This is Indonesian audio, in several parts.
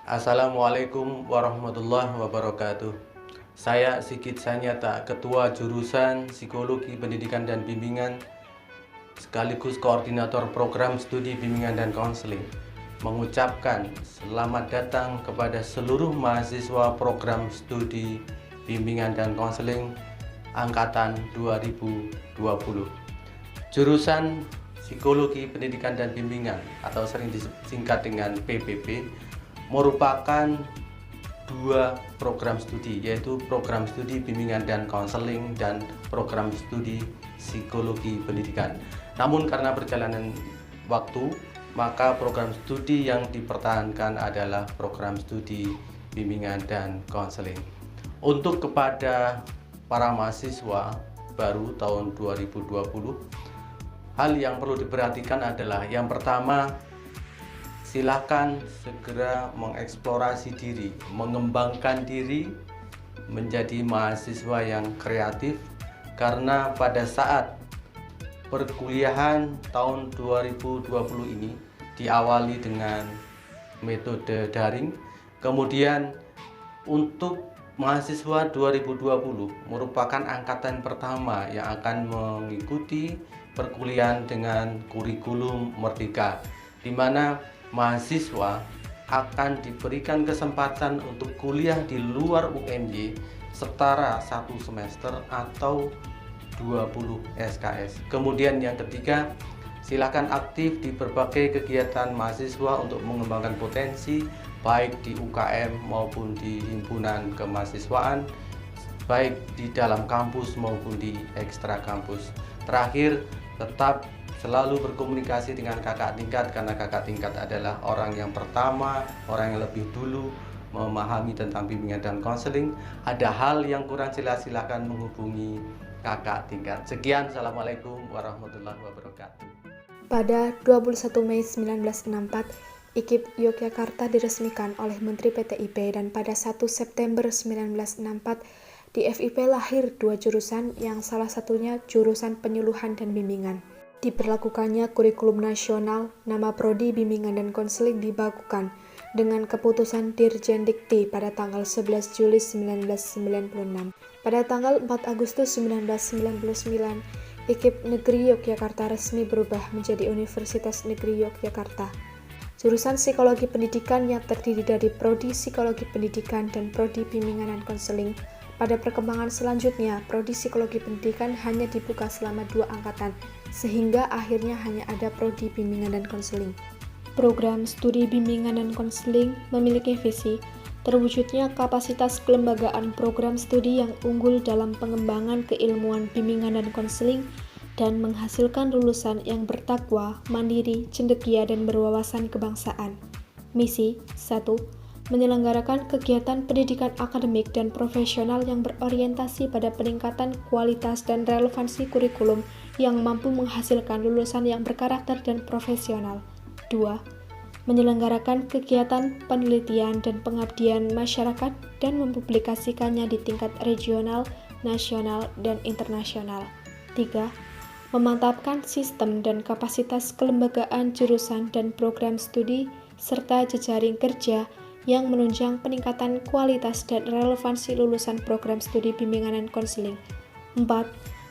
Assalamualaikum warahmatullahi wabarakatuh. Saya Sigit Sanyata, Ketua Jurusan Psikologi Pendidikan dan Bimbingan sekaligus Koordinator Program Studi Bimbingan dan Konseling, mengucapkan selamat datang kepada seluruh mahasiswa Program Studi Bimbingan dan Konseling Angkatan 2020. Jurusan Psikologi Pendidikan dan Bimbingan atau sering disingkat dengan PPB merupakan dua program studi, yaitu program studi bimbingan dan konseling dan program studi psikologi pendidikan. Namun karena perjalanan waktu, maka program studi yang dipertahankan adalah program studi bimbingan dan konseling. Untuk kepada para mahasiswa baru tahun 2020, hal yang perlu diperhatikan adalah yang pertama, silakan segera mengeksplorasi diri, mengembangkan diri menjadi mahasiswa yang kreatif, karena pada saat perkuliahan tahun 2020 ini diawali dengan metode daring, kemudian untuk mahasiswa 2020 merupakan angkatan pertama yang akan mengikuti perkuliahan dengan kurikulum merdeka, di mana mahasiswa akan diberikan kesempatan untuk kuliah di luar UNY setara 1 semester atau 20 SKS. Kemudian yang ketiga, silakan aktif di berbagai kegiatan mahasiswa untuk mengembangkan potensi baik di UKM maupun di himpunan kemahasiswaan, baik di dalam kampus maupun di ekstra kampus. Terakhir, tetap selalu berkomunikasi dengan kakak tingkat, karena kakak tingkat adalah orang yang pertama, orang yang lebih dulu memahami tentang bimbingan dan konseling. Ada hal yang kurang jelas, silakan menghubungi kakak tingkat. Sekian, Assalamualaikum warahmatullahi wabarakatuh. Pada 21 Mei 1964, IKIP Yogyakarta diresmikan oleh Menteri PTIP, dan pada 1 September 1964 di FIP lahir dua jurusan yang salah satunya jurusan penyuluhan dan bimbingan. Diberlakukannya kurikulum nasional, nama prodi bimbingan dan konseling dibakukan dengan keputusan Dirjen Dikti pada tanggal 11 Juli 1996. Pada tanggal 4 Agustus 1999, IKIP Negeri Yogyakarta resmi berubah menjadi Universitas Negeri Yogyakarta. Jurusan Psikologi Pendidikan yang terdiri dari Prodi Psikologi Pendidikan dan Prodi Bimbingan dan Konseling. Pada perkembangan selanjutnya, Prodi Psikologi Pendidikan hanya dibuka selama 2 angkatan, sehingga akhirnya hanya ada Prodi Bimbingan dan Konseling. Program Studi Bimbingan dan Konseling memiliki visi terwujudnya kapasitas kelembagaan program studi yang unggul dalam pengembangan keilmuan bimbingan dan konseling dan menghasilkan lulusan yang bertakwa, mandiri, cendekia, dan berwawasan kebangsaan. Misi 1. Menyelenggarakan kegiatan pendidikan akademik dan profesional yang berorientasi pada peningkatan kualitas dan relevansi kurikulum yang mampu menghasilkan lulusan yang berkarakter dan profesional. 2. Menyelenggarakan kegiatan penelitian dan pengabdian masyarakat dan mempublikasikannya di tingkat regional, nasional, dan internasional. 3. Memantapkan sistem dan kapasitas kelembagaan jurusan dan program studi serta jejaring kerja yang menunjang peningkatan kualitas dan relevansi lulusan program studi bimbingan dan konseling. 4.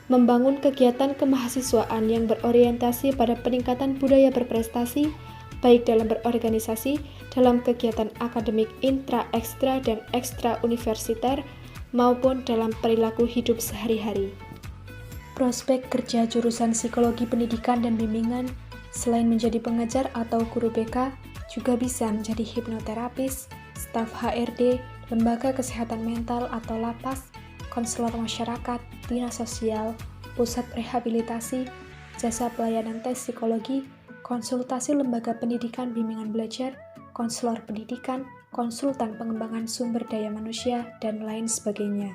Membangun kegiatan kemahasiswaan yang berorientasi pada peningkatan budaya berprestasi, baik dalam berorganisasi, dalam kegiatan akademik intra, ekstra, dan ekstra universiter, maupun dalam perilaku hidup sehari-hari. Prospek kerja jurusan Psikologi Pendidikan dan Bimbingan, selain menjadi pengajar atau guru BK, juga bisa menjadi hipnoterapis, staf HRD, lembaga kesehatan mental atau lapas, konselor masyarakat, dinas sosial, pusat rehabilitasi, jasa pelayanan tes psikologi, konsultasi lembaga pendidikan bimbingan belajar, konselor pendidikan, konsultan pengembangan sumber daya manusia, dan lain sebagainya.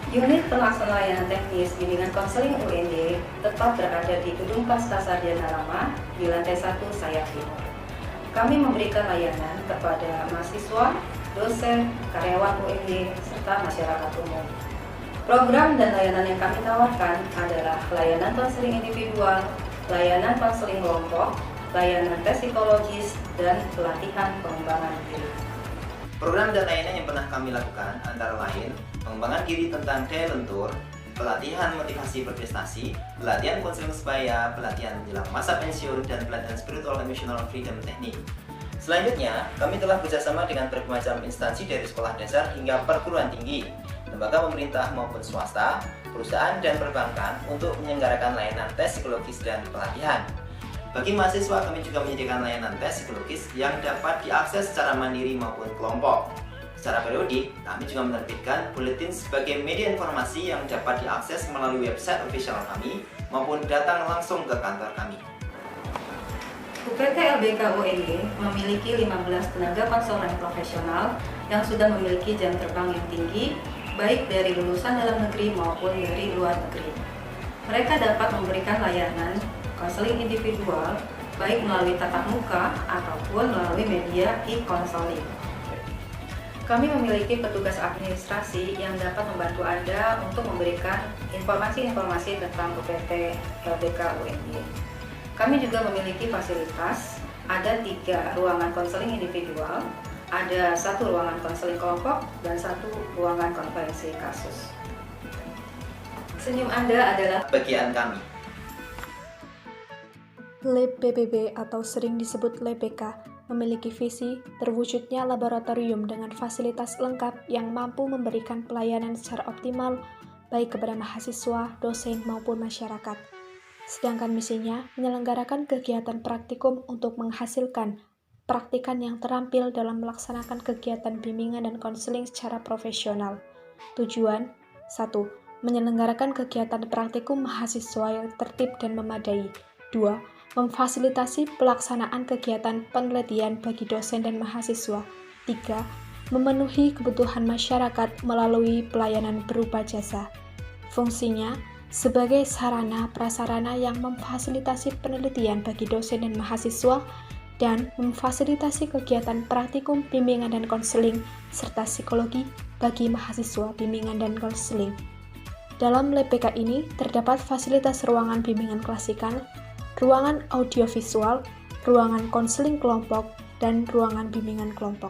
Unit pelaksana layanan teknis bimbingan konseling UND tetap berada di Gedung Pasca Sarjana Lama di lantai 1 sayap timur. Kami memberikan layanan kepada mahasiswa, dosen, karyawan UND, serta masyarakat umum. Program dan layanan yang kami tawarkan adalah layanan konseling individual, layanan konseling kelompok, layanan tes psikologis, dan pelatihan pengembangan diri. Program dan layanan yang pernah kami lakukan antara lain pengembangan diri tentang daya lentur, pelatihan motivasi berprestasi, pelatihan konseling sebaya, pelatihan menjelang masa pensiun, dan pelatihan spiritual emotional freedom teknik. Selanjutnya, kami telah bekerjasama dengan berbagai macam instansi dari sekolah dasar hingga perguruan tinggi, lembaga pemerintah maupun swasta, perusahaan dan perbankan untuk menyelenggarakan layanan tes psikologis dan pelatihan. Bagi mahasiswa, kami juga menyediakan layanan tes psikologis yang dapat diakses secara mandiri maupun kelompok. Secara periodik, kami juga menerbitkan buletin sebagai media informasi yang dapat diakses melalui website official kami maupun datang langsung ke kantor kami. UPT LBK UND memiliki 15 tenaga konselor profesional yang sudah memiliki jam terbang yang tinggi, baik dari lulusan dalam negeri maupun dari luar negeri. Mereka dapat memberikan layanan konseling individual, baik melalui tatap muka ataupun melalui media e-konseling. Kami memiliki petugas administrasi yang dapat membantu Anda untuk memberikan informasi-informasi tentang UPT LBK UND. Kami juga memiliki fasilitas, ada 3 ruangan konseling individual, ada 1 ruangan konseling kelompok, dan 1 ruangan konferensi kasus. Senyum Anda adalah bagian kami. Lab PBB atau sering disebut LPK memiliki visi terwujudnya laboratorium dengan fasilitas lengkap yang mampu memberikan pelayanan secara optimal baik kepada mahasiswa, dosen maupun masyarakat. Sedangkan misinya menyelenggarakan kegiatan praktikum untuk menghasilkan praktikan yang terampil dalam melaksanakan kegiatan bimbingan dan konseling secara profesional. Tujuan 1. Menyelenggarakan kegiatan praktikum mahasiswa yang tertib dan memadai. 2. Memfasilitasi pelaksanaan kegiatan penelitian bagi dosen dan mahasiswa. 3. Memenuhi kebutuhan masyarakat melalui pelayanan berupa jasa. Fungsinya sebagai sarana prasarana yang memfasilitasi penelitian bagi dosen dan mahasiswa dan memfasilitasi kegiatan praktikum bimbingan dan konseling serta psikologi bagi mahasiswa bimbingan dan konseling. Dalam LPK ini terdapat fasilitas ruangan bimbingan klasikal, ruangan audiovisual, ruangan konseling kelompok, dan ruangan bimbingan kelompok.